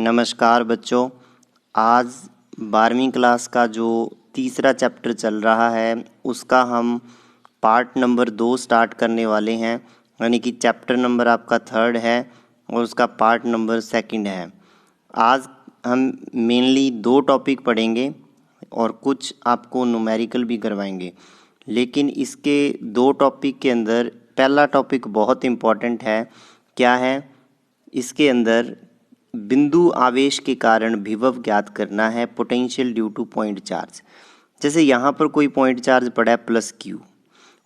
नमस्कार बच्चों। आज 12वीं क्लास का जो तीसरा चैप्टर चल रहा है उसका हम पार्ट नंबर 2 स्टार्ट करने वाले हैं, यानी कि चैप्टर नंबर आपका 3 है और उसका पार्ट नंबर 2 है। आज हम मेनली 2 टॉपिक पढ़ेंगे और कुछ आपको न्यूमेरिकल भी करवाएंगे, लेकिन इसके 2 टॉपिक के अंदर पहला टॉपिक बहुत इम्पॉर्टेंट है। क्या है? इसके अंदर बिंदु आवेश के कारण विभव ज्ञात करना है, potential due two point charge. जैसे यहाँ पर कोई पॉइंट चार्ज पड़ा है +Q,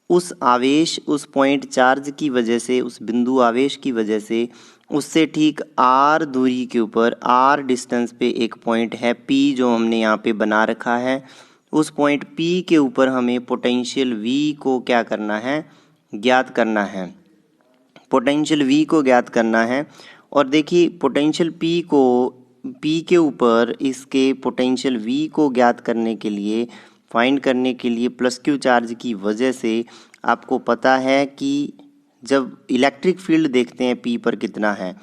उस आवेश उस पॉइंट चार्ज की वजह से, उस बिंदु आवेश की वजह से उससे ठीक r दूरी के ऊपर, r डिस्टेंस पे एक पॉइंट है P जो हमने यहाँ पे बना रखा है। उस पॉइंट P के ऊपर हमें पोटेंशियल V को क्या करना है? ज्ञात करना है। पोटेंशियल V को ज्ञात करना है। और देखिए पोटेंशियल P के ऊपर इसके पोटेंशियल V को ज्ञात करने के लिए, फाइंड करने के लिए +Q चार्ज की वजह से आपको पता है कि जब इलेक्ट्रिक फील्ड देखते हैं P पर कितना है,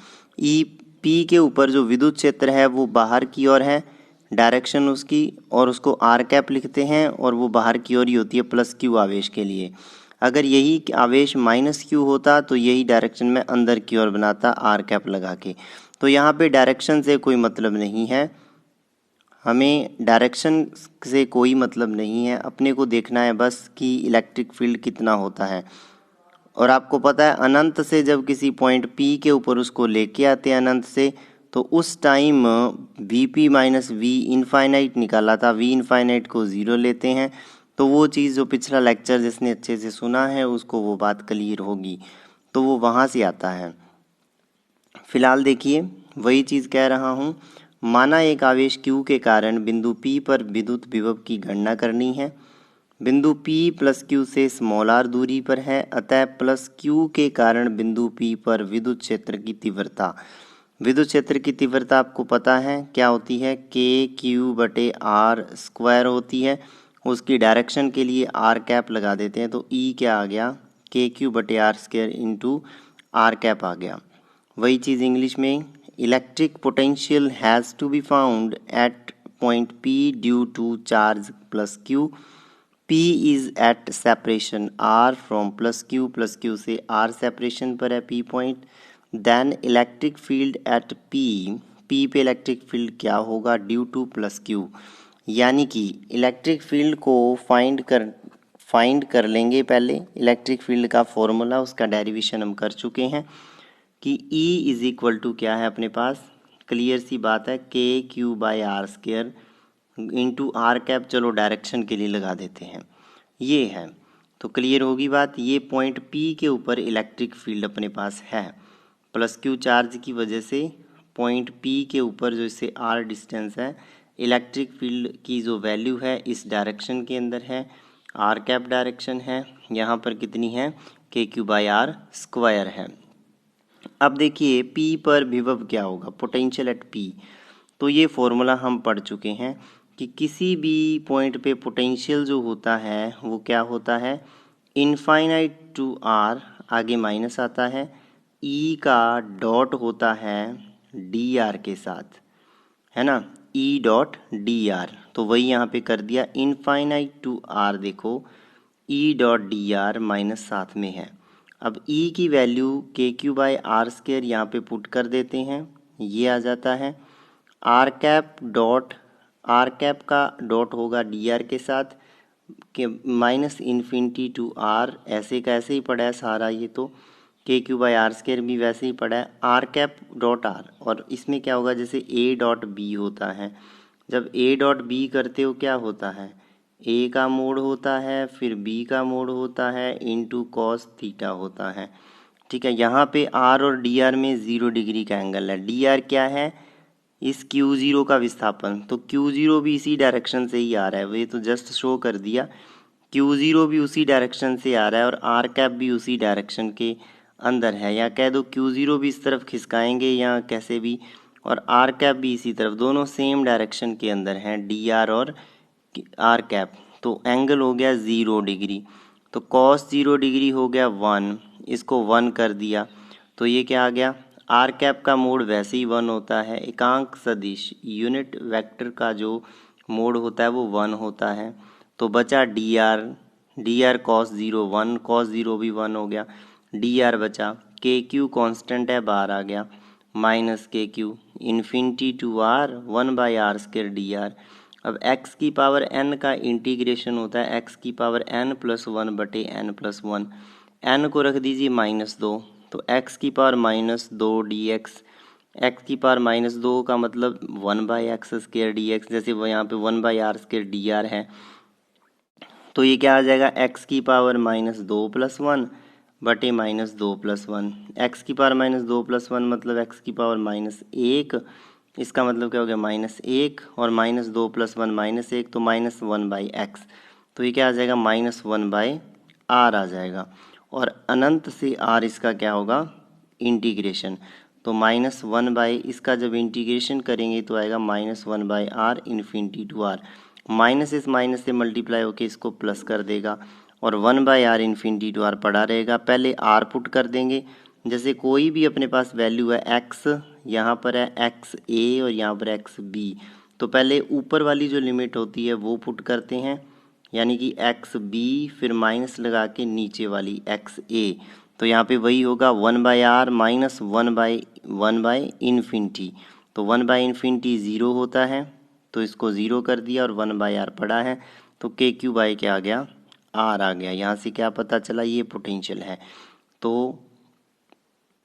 P के ऊपर जो विद्युत क्षेत्र है वो बाहर की ओर है, डायरेक्शन उसकी, और उसको r कैप लिखते हैं और वो बाहर की ओर ही होती है +Q आवेश के लिए। अगर यही आवेश -Q होता तो यही डायरेक्शन में अंदर की ओर बनाता r कैप लगा के। तो यहाँ पे डायरेक्शन से कोई मतलब नहीं है, हमें डायरेक्शन से कोई मतलब नहीं है, अपने को देखना है बस कि इलेक्ट्रिक फील्ड कितना होता है। और आपको पता है अनंत से जब किसी पॉइंट P के ऊपर उसको लेके आते हैं अनंत से, तो उस टाइम Vp - V इनफाइनाइट निकाला था, V इनफाइनाइट को 0 लेते हैं। तो वो चीज़ जो पिछला लेक्चर जिसने अच्छे से सुना है उसको वो बात क्लियर होगी, तो वो वहाँ से आता है। फिलहाल देखिए वही चीज़ कह रहा हूँ। माना एक आवेश Q के कारण बिंदु P पर विद्युत विभव की गणना करनी है। बिंदु P +Q से r दूरी पर है, अतः +Q के कारण बिंदु P पर विद्युत क्षेत्र की तीव्रता। विद्युत क्षेत्र की तीव्रता आपको पता है क्या होती है? KQ/r² होती है। उसकी डायरेक्शन के लिए r कैप लगा देते हैं, तो E क्या आ गया? KQ/r² इंटू r कैप आ गया। वही चीज़ इंग्लिश में, electric potential has to be found at point P due to charge +Q। P is at separation R from +Q से R सेपरेशन पर है P point. Then electric field at P पे इलेक्ट्रिक फील्ड क्या होगा? Due to +Q। यानी कि electric field को फाइंड कर लेंगे। पहले इलेक्ट्रिक फील्ड का फॉर्मूला, उसका डेरिवेशन हम कर चुके हैं कि E = क्या है अपने पास? क्लियर सी बात है, KQ/r² इंटू r कैप। चलो डायरेक्शन के लिए लगा देते हैं, ये है। तो क्लियर होगी बात। ये पॉइंट P के ऊपर इलेक्ट्रिक फील्ड अपने पास है, +Q चार्ज की वजह से पॉइंट P के ऊपर जो इससे r डिस्टेंस है, इलेक्ट्रिक फील्ड की जो वैल्यू है इस डायरेक्शन के अंदर है, r कैप डायरेक्शन है, यहाँ पर कितनी है? KQ/r² है। अब देखिए P पर विभव क्या होगा? Potential at P। तो ये फॉर्मूला हम पढ़ चुके हैं कि किसी भी पॉइंट पे पोटेंशियल जो होता है वो क्या होता है? इनफाइनाइट टू R, आगे माइनस आता है, E का डॉट होता है dr के साथ, है ना? E.dr। तो वही यहाँ पे कर दिया, इनफाइनाइट टू R। देखो E.dr माइनस साथ में है। अब E की वैल्यू KQ/r² यहाँ पे पुट कर देते हैं, ये आ जाता है। r कैप का डॉट होगा dr के साथ के -∞ टू R, ऐसे का ऐसे ही पड़ा है सारा, ये तो KQ/r² भी वैसे ही पड़ा है, r कैप.r। और इसमें क्या होगा? जैसे A.B होता है, जब A.B करते हो क्या होता है? A का मोड होता है, फिर B का मोड होता है, इंटू cos थीटा होता है। ठीक है, यहाँ पे R और dr में 0 डिग्री का एंगल है। dr क्या है? इस Q0 का विस्थापन। तो Q0 भी इसी डायरेक्शन से ही आ रहा है, वो ये तो जस्ट शो कर दिया। Q0 भी उसी डायरेक्शन से आ रहा है और r कैप भी उसी डायरेक्शन के अंदर है, या कह दो Q0 भी इस तरफ खिसकाएंगे या कैसे भी, और r कैप भी इसी तरफ, दोनों सेम डायरेक्शन के अंदर हैं, dr और r कैप। तो एंगल हो गया 0 डिग्री। तो cos 0 डिग्री हो गया 1, इसको 1 कर दिया, तो ये क्या आ गया? आर कैप का मोड वैसे ही 1 होता है। एकांक सदिश यूनिट वेक्टर का जो मोड होता है वो 1 होता है। तो बचा डी आर कॉस 0 1, कॉस 0 भी 1 हो गया। डी आर बचा, के क्यू कॉन्स्टेंट है बाहर आ गया, minus k q infinity to r 1/r² d r. अब x की पावर n का इंटीग्रेशन होता है x की पावर n+1/n+1। n को रख दीजिए -2, तो x की पावर -2 dx। x की पावर -2 का मतलब 1/x² dx, जैसे वो यहाँ पे 1/r² dr है। तो ये क्या आ जाएगा, x की पावर -2 + 1 बटे -2 + 1। x की पावर -2 + 1 मतलब x की पावर -1, इसका मतलब क्या हो गया -1, और -2 + 1 -1, तो -1/x। तो ये क्या आ जाएगा -1/r आ जाएगा। और अनंत से r इसका क्या होगा इंटीग्रेशन, तो -1/ इसका जब इंटीग्रेशन करेंगे तो आएगा -1/r infinity to r। Minus इस माइनस से मल्टीप्लाई होके इसको प्लस कर देगा, और 1/r इन्फिनिटी टू r पड़ा रहेगा। पहले r पुट कर देंगे, जैसे कोई भी अपने पास वैल्यू है x, यहाँ पर है xa और यहाँ पर xb, तो पहले ऊपर वाली जो लिमिट होती है वो पुट करते हैं, यानी कि xb, फिर माइनस लगा के नीचे वाली xa। तो यहाँ पे वही होगा 1/r माइनस 1/इन्फिनिटी, तो 1/इन्फिनिटी 0 होता है, तो इसको 0 कर दिया और 1/r पड़ा है, तो के क्यू बाई क्या आ गया r आ गया। यहाँ से क्या पता चला, ये पोटेंशियल है। तो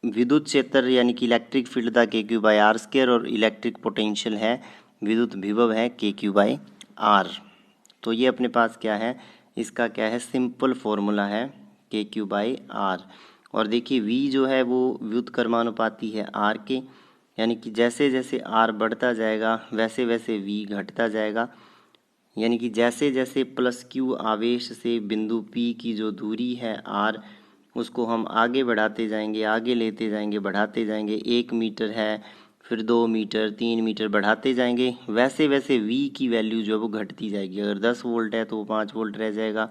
विद्युत क्षेत्र यानी कि इलेक्ट्रिक फील्ड था KQ/r², और इलेक्ट्रिक पोटेंशियल है, विद्युत विभव है KQ/r। तो ये अपने पास क्या है, इसका क्या है सिंपल फॉर्मूला है KQ/r। और देखिए V जो है वो व्युत्क्रमानुपाती है R के, यानी कि जैसे जैसे R बढ़ता जाएगा वैसे वैसे V घटता जाएगा, यानी कि जैसे जैसे +q आवेश से बिंदु P की जो दूरी है R, उसको हम आगे बढ़ाते जाएंगे, आगे लेते जाएंगे, बढ़ाते जाएंगे। 1 मीटर है, फिर 2 मीटर, 3 मीटर बढ़ाते जाएंगे, वैसे वैसे V की वैल्यू जो है वो घटती जाएगी। अगर 10 वोल्ट है तो वो 5 वोल्ट रह जाएगा,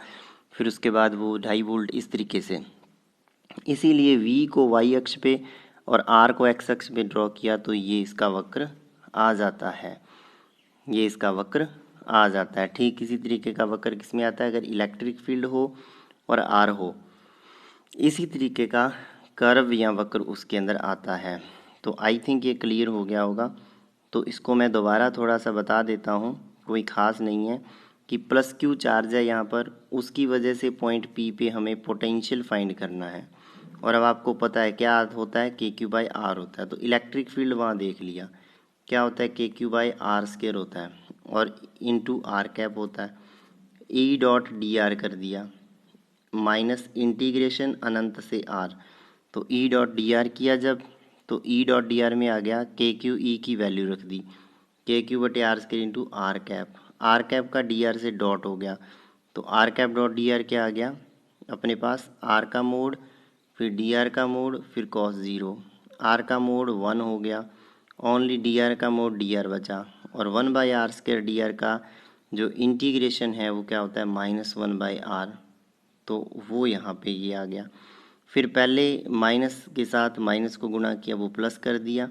फिर उसके बाद वो 2.5 वोल्ट, इस तरीके से। इसीलिए V को y अक्ष पे और R को x अक्ष पे ड्रॉ किया, तो ये इसका वक्र आ जाता है, ये इसका वक्र आ जाता है। ठीक इसी तरीके का वक्र किसमें आता है, अगर इलेक्ट्रिक फील्ड हो और R हो, इसी तरीके का कर्व या वक्र उसके अंदर आता है। तो आई थिंक ये क्लियर हो गया होगा। तो इसको मैं दोबारा थोड़ा सा बता देता हूँ, कोई ख़ास नहीं है, कि +q चार्ज है यहाँ पर, उसकी वजह से पॉइंट P पे हमें पोटेंशियल फाइंड करना है। और अब आपको पता है क्या होता है, KQ/r होता है। तो इलेक्ट्रिक फील्ड वहाँ देख लिया, क्या होता है KQ/r² होता है, और इंटू r कैप होता है। E.dr कर दिया, माइनस इंटीग्रेशन अनंत से r, तो E.dr किया जब, तो E.dr में आ गया KQ, E की वैल्यू रख दी, KQ/r² into r cap. r cap का dr से डॉट हो गया, तो r कैप डॉट dr क्या आ गया अपने पास, r का मोड, फिर dr का मोड, फिर cos 0। r का मोड 1 हो गया, ओनली dr का मोड dr बचा, और 1/r² dr का जो इंटीग्रेशन है वो क्या होता है -1/r, तो वो यहाँ पे ये आ गया। फिर पहले माइनस के साथ माइनस को गुणा किया, वो प्लस कर दिया,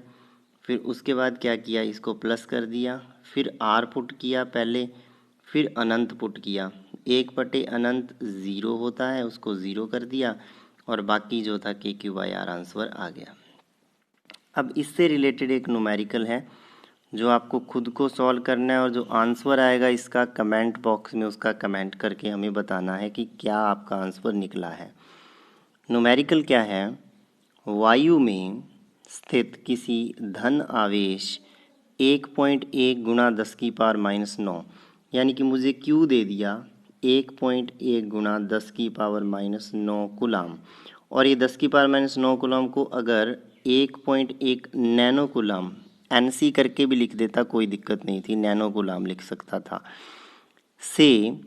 फिर उसके बाद क्या किया, इसको प्लस कर दिया, फिर r पुट किया पहले, फिर अनंत पुट किया। 1/अनंत 0 होता है, उसको 0 कर दिया, और बाकी जो था KQ/r आंसर आ गया। अब इससे रिलेटेड एक न्यूमेरिकल है जो आपको खुद को सॉल्व करना है, और जो आंसर आएगा इसका कमेंट बॉक्स में उसका कमेंट करके हमें बताना है कि क्या आपका आंसर निकला है। न्यूमेरिकल क्या है, वायु में स्थित किसी धन आवेश 1.1 गुणा 10⁻⁻⁹, यानी कि मुझे Q दे दिया 1.1 गुणा 10⁻⁹ कूलाम, और ये 10⁻⁹ कूलाम को अगर 1.1 नैनो कूलाम NC करके भी लिख देता कोई दिक्कत नहीं थी, नैनो कूलाम लिख सकता था, से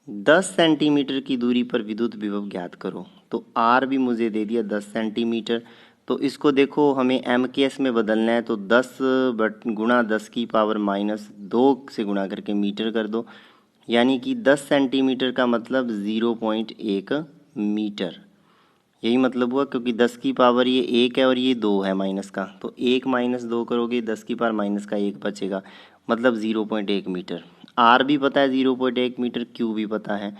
10 सेंटीमीटर की दूरी पर विद्युत विभव ज्ञात करो। तो R भी मुझे दे दिया 10 सेंटीमीटर, तो इसको देखो हमें MKS में बदलना है, तो 10 गुणा 10⁻⁻2 से गुणा करके मीटर कर दो, यानी कि 10 सेंटीमीटर का मतलब 0.1 मीटर, यही मतलब हुआ, क्योंकि 10 की पावर ये 1 है और ये 2 है माइनस का, तो 1 माइनस 2 करोगे 10 की पावर माइनस का 1 बचेगा, मतलब 0.1 मीटर। आर भी पता है 0.1 मीटर, क्यू भी पता है,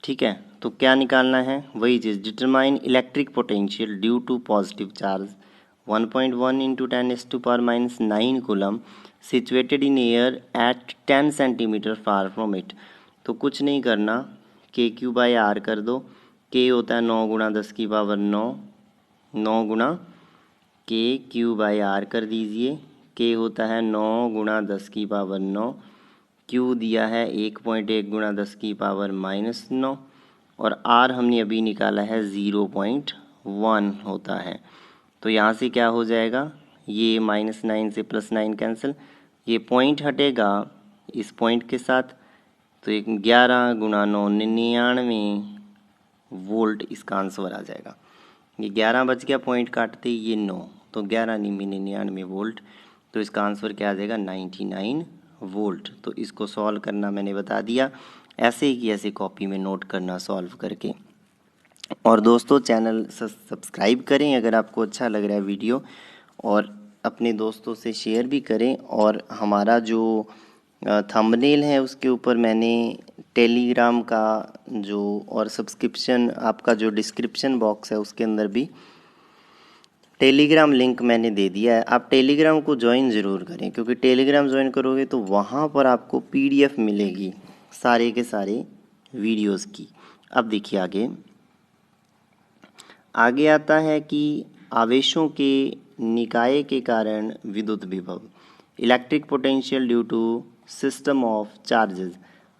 ठीक है। तो क्या निकालना है, वही चीज़, determine electric potential due to positive charge 1.1 into 10⁻⁹ coulomb situated in air at 10 centimetre far from it. तो कुछ नहीं करना, के क्यू बाय आर कर दो। के होता है 9 गुणा 10 की पावर 9, 9 गुणा के क्यू बाय आर कर दीजिए। के होता है 9 गुणा 10 की पावर 9, क्यू दिया है 1.1 गुणा 10 की पावर -9, और आर हमने अभी निकाला है 0.1 होता है। तो यहाँ से क्या हो जाएगा, ये -9 से +9 कैंसिल, ये पॉइंट हटेगा इस पॉइंट के साथ, तो 11 गुणा 9 99 वोल्ट इसका आंसर आ जाएगा। ये 11 बच गया, पॉइंट काटते ये 9, तो 11 99 वोल्ट, तो इसका आंसर क्या आ जाएगा 99 वोल्ट। तो इसको सॉल्व करना मैंने बता दिया, ऐसे ही कि ऐसे कॉपी में नोट करना सॉल्व करके। और दोस्तों चैनल सब्सक्राइब करें अगर आपको अच्छा लग रहा है वीडियो, और अपने दोस्तों से शेयर भी करें। और हमारा जो थंबनेल है उसके ऊपर मैंने टेलीग्राम का जो, और सब्सक्रिप्शन आपका जो डिस्क्रिप्शन बॉक्स है उसके अंदर भी टेलीग्राम लिंक मैंने दे दिया है। आप टेलीग्राम को ज्वाइन ज़रूर करें, क्योंकि टेलीग्राम ज्वाइन करोगे तो वहाँ पर आपको PDF मिलेगी सारे के सारे वीडियोस की। अब देखिए आगे आता है कि आवेशों के निकाय के कारण विद्युत विभव, electric potential due to system of charges.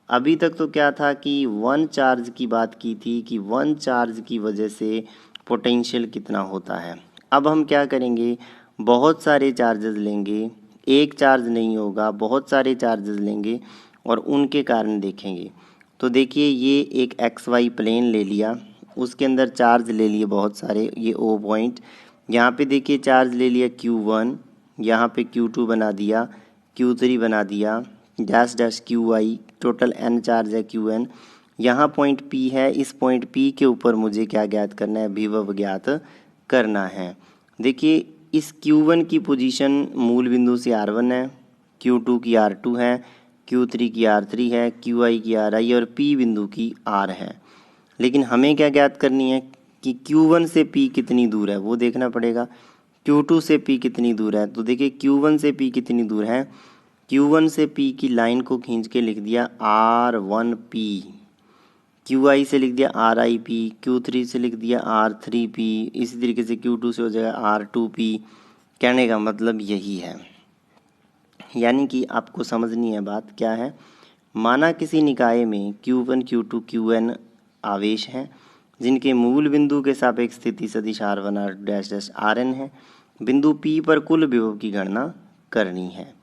अभी तक तो क्या था कि 1 चार्ज की बात की थी कि 1 चार्ज की वजह से पोटेंशियल कितना होता है। अब हम क्या करेंगे, बहुत सारे चार्जेस लेंगे, एक चार्ज नहीं होगा, बहुत सारे चार्जेस लेंगे और उनके कारण देखेंगे। तो देखिए ये एक XY प्लेन ले लिया, उसके अंदर चार्ज ले लिए बहुत सारे, ये O पॉइंट, यहाँ पे देखिए चार्ज ले लिया Q1, यहाँ पे Q2 बना दिया, Q3 बना दिया, dash dash QI, total N charge है QN। यहाँ पॉइंट P है, इस पॉइंट P के ऊपर मुझे क्या ज्ञात करना है, विभव ज्ञात करना है। देखिए इस Q1 की पोजीशन मूल बिंदु से R1 है, Q2 की R2 है, Q3 की R3 है, QI की RI और P बिंदु की R है। लेकिन हमें क्या ज्ञात करनी है कि Q1 से P कितनी दूर है वो देखना पड़ेगा, Q2 से P कितनी दूर है। तो देखिए Q1 से P कितनी दूर है, Q1 से P की लाइन को खींच के लिख दिया R1P, QI से लिख दिया RIP, Q3 से लिख दिया R3P, इसी तरीके से Q2 से हो जाएगा R2P। कहने का मतलब यही है, यानी कि आपको समझनी है बात क्या है। माना किसी निकाय में Q1 Q2 QN आवेश हैं जिनके मूल बिंदु के सापेक्ष स्थिति सदिश R1 R dash dash RN है। बिंदु P पर कुल विभव की गणना करनी है।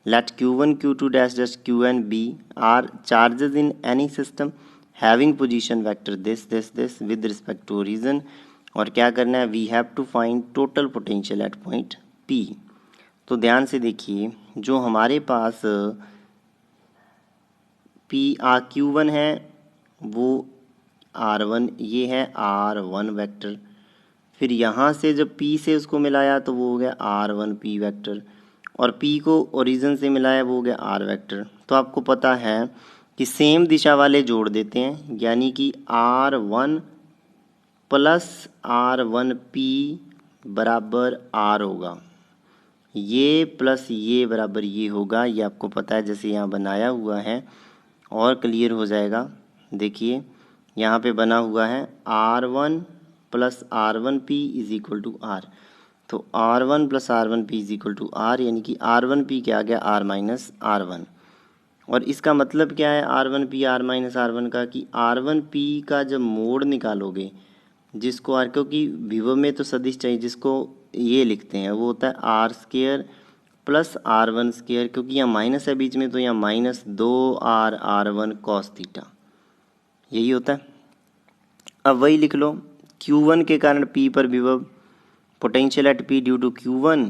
Let Q1 Q2 dash dash QN B are charges in any system having position vector this with respect to origin। और क्या करना है, we have to find total potential at point P। तो ध्यान से देखिए, जो हमारे पास Q1 है वो R1, ये है R1 वेक्टर, फिर यहाँ से जब P से उसको मिलाया तो वो हो गया R1P वेक्टर, और P को ओरिजिन से मिलाया वो हो गया R वेक्टर। तो आपको पता है कि सेम दिशा वाले जोड़ देते हैं, यानी कि R1 प्लस R1P बराबर R होगा, ये प्लस ये बराबर ये होगा, ये आपको पता है जैसे यहाँ बनाया हुआ है, और क्लियर हो जाएगा। देखिए यहाँ पे बना हुआ है R1 plus R1P is equal to R, तो R1 plus R1P is equal to R, यानी कि R1P क्या आ गया R माइनस R1। और इसका मतलब क्या है R1P R माइनस R1 का, कि R1P का जब मोड निकालोगे, जिसको R, क्योंकि विभव में तो सदिश चाहिए, जिसको ये लिखते हैं वो होता है R² प्लस R1 स्क्वायर, क्योंकि यहाँ माइनस है बीच में तो यहाँ -2R R1 cos थीटा, यही होता है। अब वही लिख लो, Q1 के कारण P पर विभव potential at P due to Q1,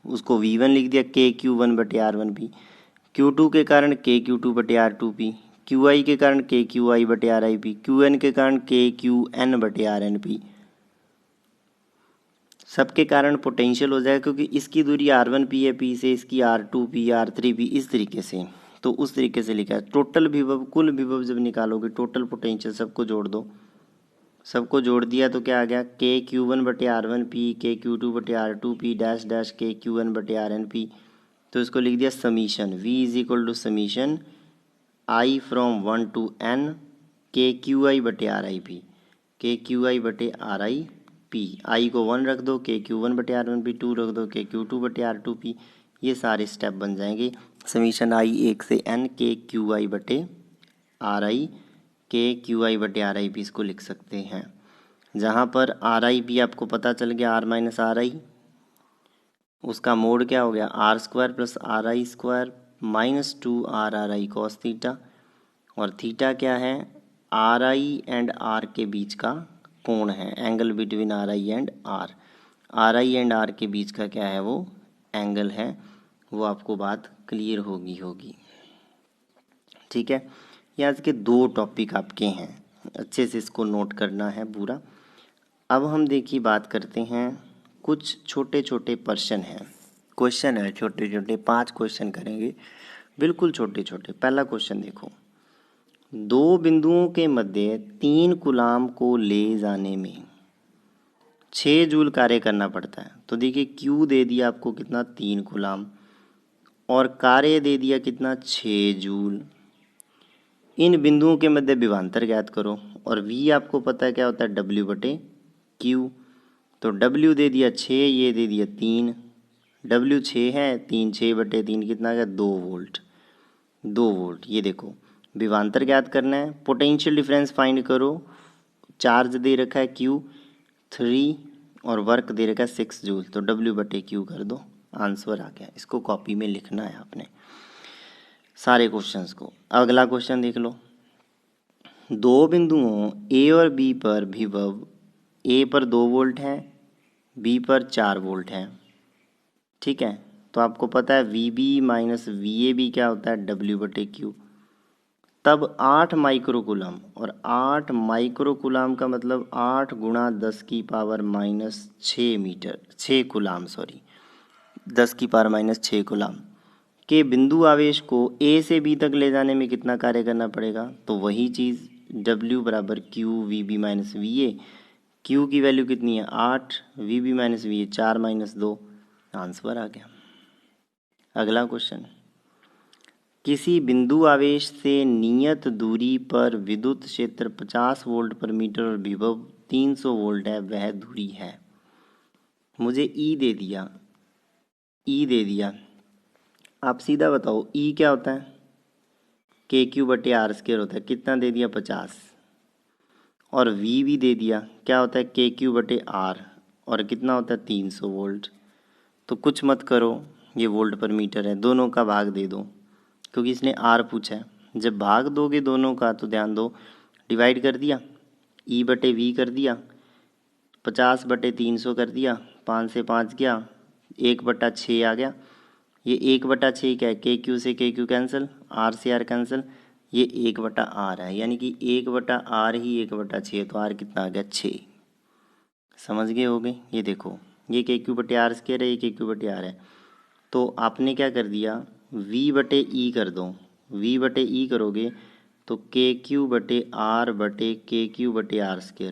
उसको V1 लिख दिया KQ1 बटे R1P। Q2 के कारण KQ2 बटे R2P, QI के कारण KQI बटे RIP, QN के कारण KQN बटे RNP। सबके कारण पोटेंशियल हो जाएगा, क्योंकि इसकी दूरी r1p है p से, इसकी r2p r3p इस तरीके से, तो उस तरीके से लिखा है। टोटल विभव, कुल विभव जब निकालोगे, टोटल पोटेंशियल सबको जोड़ दो, सबको जोड़ दिया तो क्या आ गया, KQ1/R1p KQ2/R2p dash dash KQ1/RNP। तो इसको लिख दिया summation V is summation I from 1 to N KQI/RIP, KQI/RIP। I को 1 रख दो, KQ1/R1p 2 रख दो, KQ2/R2p। ये सारे स्टेप बन जाएंगे। समीशन I 1 से N KQI/RI इसको लिख सकते हैं। जहाँ पर RIP आपको पता चल गया, R माइनस RI, उसका मोड क्या हो गया, R² plus RI² minus 2RRI cos theta, और थीटा क्या है, RI एंड R के बीच का कोण है, angle between RI and R। RI and R के बीच का क्या है, वो एंगल है। वो आपको बात क्लियर होगी। ठीक है, ये आज के 2 टॉपिक आपके हैं, अच्छे से इसको नोट करना है पूरा। अब हम देखिए बात करते हैं, कुछ छोटे छोटे प्रश्न हैं, क्वेश्चन है छोटे छोटे, 5 क्वेश्चन करेंगे, बिल्कुल छोटे छोटे। पहला क्वेश्चन देखो, 2 बिंदुओं के मध्य 3 कूलाम को ले जाने में 6 जूल कार्य करना पड़ता है। तो देखिए Q दे दिया आपको कितना, 3 कूलाम, और कार्य दे दिया कितना, 6 जूल। इन बिंदुओं के मध्य विभवांतर ज्ञात करो, और V आपको पता है क्या होता है, W/Q। तो W दे दिया 6, ये दे दिया 3, W 6 है, 3 6/3 कितना आ गया, 2 वोल्ट। 2 वोल्ट। ये देखो विभवांतर ज्ञात करना है, पोटेंशियल डिफरेंस फाइंड करो। चार्ज दे रखा है Q 3 और वर्क दे रखा है 6 जूल, तो W/Q कर दो, आंसर आ गया। इसको कॉपी में लिखना है आपने सारे क्वेश्चंस को। अगला क्वेश्चन देख लो, 2 बिंदुओं A और B पर विभव A पर 2 वोल्ट है, B पर 4 वोल्ट है। ठीक है, तो आपको पता है VB माइनस VAB क्या होता है, W/Q। तब 8 माइक्रोकूलम, और 8 माइक्रोकूलम का मतलब 8 गुणा 10⁻⁻6 मीटर, 6 कूलाम, सॉरी 10⁻⁻6 कूलाम के बिंदु आवेश को A से B तक ले जाने में कितना कार्य करना पड़ेगा। तो वही चीज़ W बराबर Q VB minus VA। Q की वैल्यू कितनी है, 8, VB minus VA 4 minus 2, answer आ गया। अगला क्वेश्चन, किसी बिंदु आवेश से नियत दूरी पर विद्युत क्षेत्र 50 वोल्ट पर मीटर और विभव 300 वोल्ट है, वह दूरी है। मुझे E दे दिया, आप सीधा बताओ E क्या होता है, KQ/R² होता है, कितना दे दिया, 50, और V भी दे दिया, क्या होता है, KQ/R, और कितना होता है, 300 वोल्ट। तो कुछ मत करो, ये वोल्ट पर मीटर है, दोनों का भाग दे दो, क्योंकि इसने R पूछा है। जब भाग दोगे दोनों का तो ध्यान दो, डिवाइड कर दिया, E/V कर दिया, 50/300 कर दिया, 5 से 5 गया, 1/6 आ गया। ये 1/6 क्या है, KQ से KQ कैंसिल, R से R कैंसिल, ये 1/R है, यानी कि 1/R ही 1/6, तो R कितना आ गया, 6। समझ गए होगे। ये देखो, ये KQ/R² है, ये KQ/R है, तो आपने क्या कर दिया, V/E कर दो। V/E करोगे तो KQ/R/KQ/R²।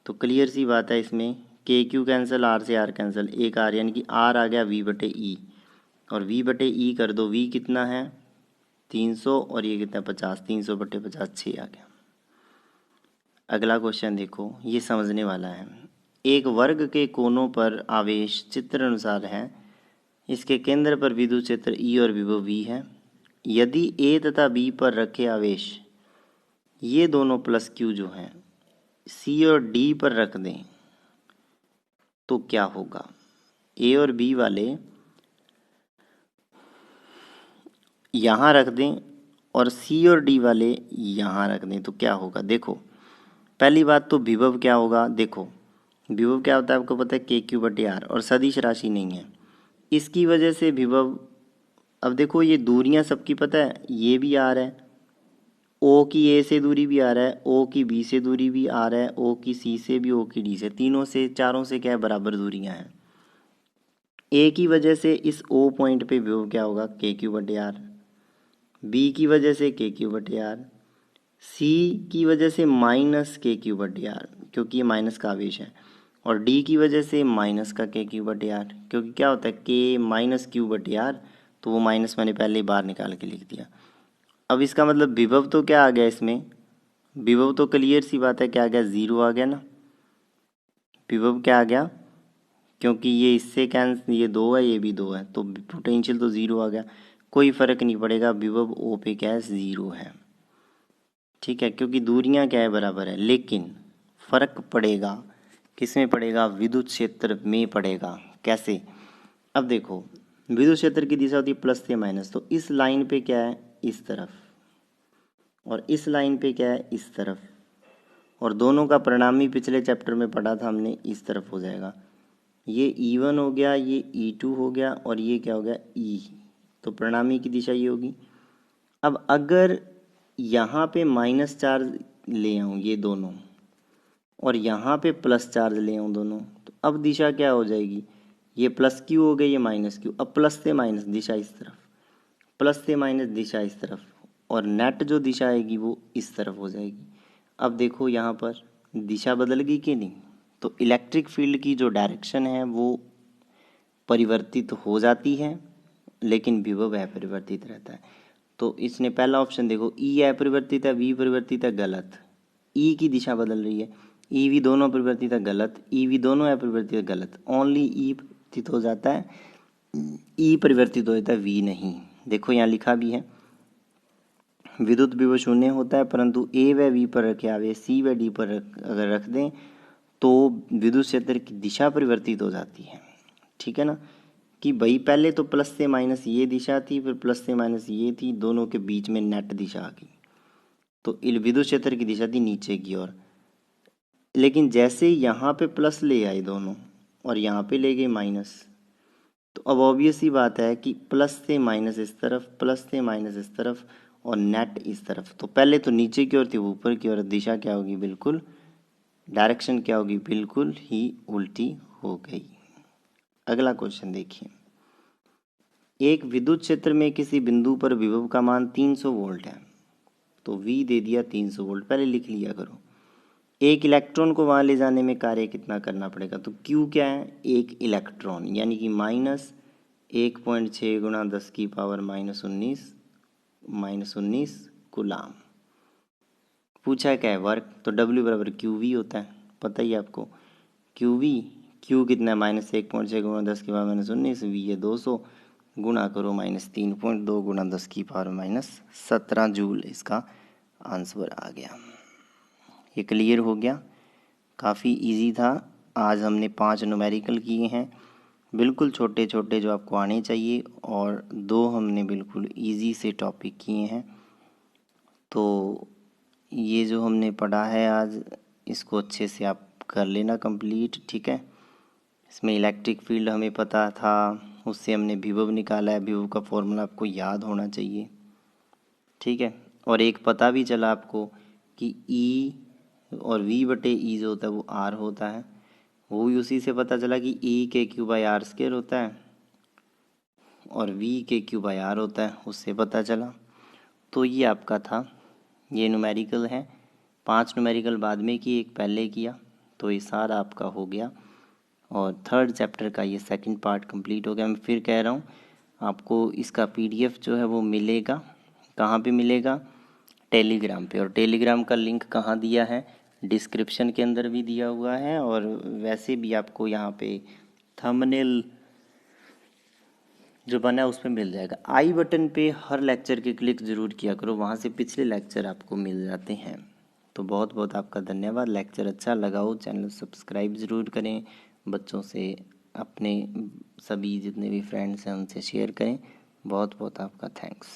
तो क्लियर सी बात है, इसमें KQ कैंसिल, R से R कैंसिल, एक R, यानी कि R आ गया V/E, और V/E कर दो, V कितना है, 300, और ये कितना, 50, 300/50 6 आ गया। अगला क्वेश्चन देखो, ये समझने वाला है। एक वर्ग के कोनों पर आवेश चित्र अनुसार है, इसके केंद्र पर विद्युत क्षेत्र E और विभव V है। यदि A तथा B पर रखे आवेश, ये दोनों प्लस Q जो हैं, C और D पर रख दें तो क्या होगा। A और B वाले यहाँ रख दें और C और D वाले यहाँ रख दें तो क्या होगा। देखो पहली बात तो विभव क्या होगा, देखो विभव क्या होता है आपको पता है, KQ/R, और सदिश राशि नहीं है, इसकी वजह से विभव। अब देखो ये दूरियां सबकी पता है, ये भी R है ओ की ए से दूरी भी आ रहा है, ओ की बी से दूरी भी आ रहा है, ओ की सी से भी, ओ की डी से, तीनों से चारों से क्या है, बराबर दूरियां हैं। ए की वजह से इस ओ पॉइंट पे विभव क्या होगा, के क्यू बटे आर। बी की वजह से के क्यू बटे आर। सी की वजह से माइनस के क्यू बटे आर, क्योंकि ये माइनस का आवेश है। और डी की वजह से माइनस का के क्यू बटे आर, क्योंकि क्या होता है के माइनस क्यू बटे आर, तो वो माइनस मैंने पहले ही बाहर निकाल के लिख दिया। अब इसका मतलब विभव तो क्या आ गया इसमें, विभव तो क्लियर सी बात है, क्या आ गया, ज़ीरो आ गया ना। विभव क्या आ गया, क्योंकि ये इससे कैंसिल, ये दो है, ये भी दो है, तो पोटेंशियल तो ज़ीरो आ गया। कोई फ़र्क नहीं पड़ेगा, विभव ओ पे क्या है, ज़ीरो है। ठीक है, क्योंकि दूरियां क्या है, बराबर है। लेकिन फ़र्क पड़ेगा किस में पड़ेगा, विद्युत क्षेत्र में पड़ेगा। कैसे, अब देखो विद्युत क्षेत्र की दिशा होती है प्लस से माइनस, तो इस लाइन पे क्या है, इस तरफ, और इस लाइन पे क्या है, इस तरफ, और दोनों का परिणामी पिछले चैप्टर में पढ़ा था हमने, इस तरफ हो जाएगा। ये E1 हो गया, ये E2 हो गया, और ये क्या हो गया, E, तो परिणामी की दिशा ये होगी। अब अगर यहाँ पे माइनस चार्ज ले आऊँ ये दोनों, और यहाँ पे प्लस चार्ज ले आऊँ दोनों, तो अब दिशा क्या हो जाएगी, ये प्लस क्यू हो गई, ये माइनस क्यू। अब प्लस से माइनस दिशा इस तरफ, प्लस से माइनस दिशा इस तरफ, और नेट जो दिशा आएगी वो इस तरफ हो जाएगी। अब देखो यहाँ पर दिशा बदल गई कि नहीं, तो इलेक्ट्रिक फील्ड की जो डायरेक्शन है वो परिवर्तित हो जाती है, लेकिन विभव अपरिवर्तित रहता है। तो इसने पहला ऑप्शन देखो, ई अपरिवर्तित है, वी परिवर्तित है, गलत। ई की दिशा बदल रही है, ई वी दोनों परिवर्तित है, गलत। ई वी दोनों अपरिवर्तित है, गलत। ओनली ई परिवर्तित हो जाता है, ई परिवर्तित हो जाता है, वी नहीं। देखो यहाँ लिखा भी है, विद्युत विभव शून्य होता है, परंतु ए व वी पर रखे आवेश सी व डी पर अगर रख दें तो विद्युत क्षेत्र की दिशा परिवर्तित हो जाती है। ठीक है ना, कि भाई पहले तो प्लस से माइनस ये दिशा थी, फिर प्लस से माइनस ये थी, दोनों के बीच में नेट दिशा आ गई, तो विद्युत क्षेत्र की दिशा थी नीचे की ओर। लेकिन जैसे यहाँ पे प्लस ले आए दोनों, और यहाँ पे ले गए माइनस, तो अब ऑब्वियस सी बात है कि प्लस से माइनस इस तरफ, प्लस से माइनस इस तरफ, और नेट इस तरफ। तो पहले तो नीचे की ओर थी, ऊपर की ओर, दिशा क्या होगी, बिल्कुल डायरेक्शन क्या होगी, बिल्कुल ही उल्टी हो गई। अगला क्वेश्चन देखिए, एक विद्युत क्षेत्र में किसी बिंदु पर विभव का मान 300 वोल्ट है, तो V दे दिया 300 वोल्ट, पहले लिख लिया करो। एक इलेक्ट्रॉन को वहाँ ले जाने में कार्य कितना करना पड़ेगा, तो Q क्या है, एक इलेक्ट्रॉन, यानी कि माइनस 1.6 गुणा 10 की पावर -19 कूलाम। पूछा क्या है, वर्क, तो W बराबर QV होता है, पता ही आपको। QV, Q कितना है, -1.6 गुणा 10 की पावर -19, V है 200, गुणा करो -3.2 गुणा 10 की पावर -17 जूल, इसका आंसर आ गया। ये क्लियर हो गया, काफ़ी इजी था। आज हमने 5 न्यूमेरिकल किए हैं, बिल्कुल छोटे छोटे जो आपको आने चाहिए, और 2 हमने बिल्कुल इजी से टॉपिक किए हैं। तो ये जो हमने पढ़ा है आज, इसको अच्छे से आप कर लेना कंप्लीट। ठीक है, इसमें इलेक्ट्रिक फील्ड हमें पता था, उससे हमने विभव निकाला है, विभव का फॉर्मूला आपको याद होना चाहिए। ठीक है, और एक पता भी चला आपको कि E और V बटे ई जो होता है वो R होता है, वो भी उसी से पता चला कि E के क्यू बाई आर स्क्वायर होता है, और V के क्यू बाई आर होता है, उससे पता चला। तो ये आपका था, ये न्यूमेरिकल है। 5 न्यूमेरिकल बाद में किए, एक पहले किया, तो ये सारा आपका हो गया। और 3rd चैप्टर का ये 2nd पार्ट कंप्लीट हो गया। मैं फिर कह रहा हूँ, आपको इसका PDF जो है वो मिलेगा, कहाँ पे मिलेगा, टेलीग्राम पे। और टेलीग्राम का लिंक कहाँ दिया है, डिस्क्रिप्शन के अंदर भी दिया हुआ है, और वैसे भी आपको यहाँ पे थंबनेल जो बना है उस पर मिल जाएगा। आई बटन पे हर लेक्चर के क्लिक ज़रूर किया करो, वहाँ से पिछले लेक्चर आपको मिल जाते हैं। तो बहुत बहुत आपका धन्यवाद। लेक्चर अच्छा लगा हो, चैनल सब्सक्राइब ज़रूर करें, बच्चों से, अपने सभी जितने भी फ्रेंड्स हैं उनसे शेयर करें। बहुत बहुत आपका थैंक्स।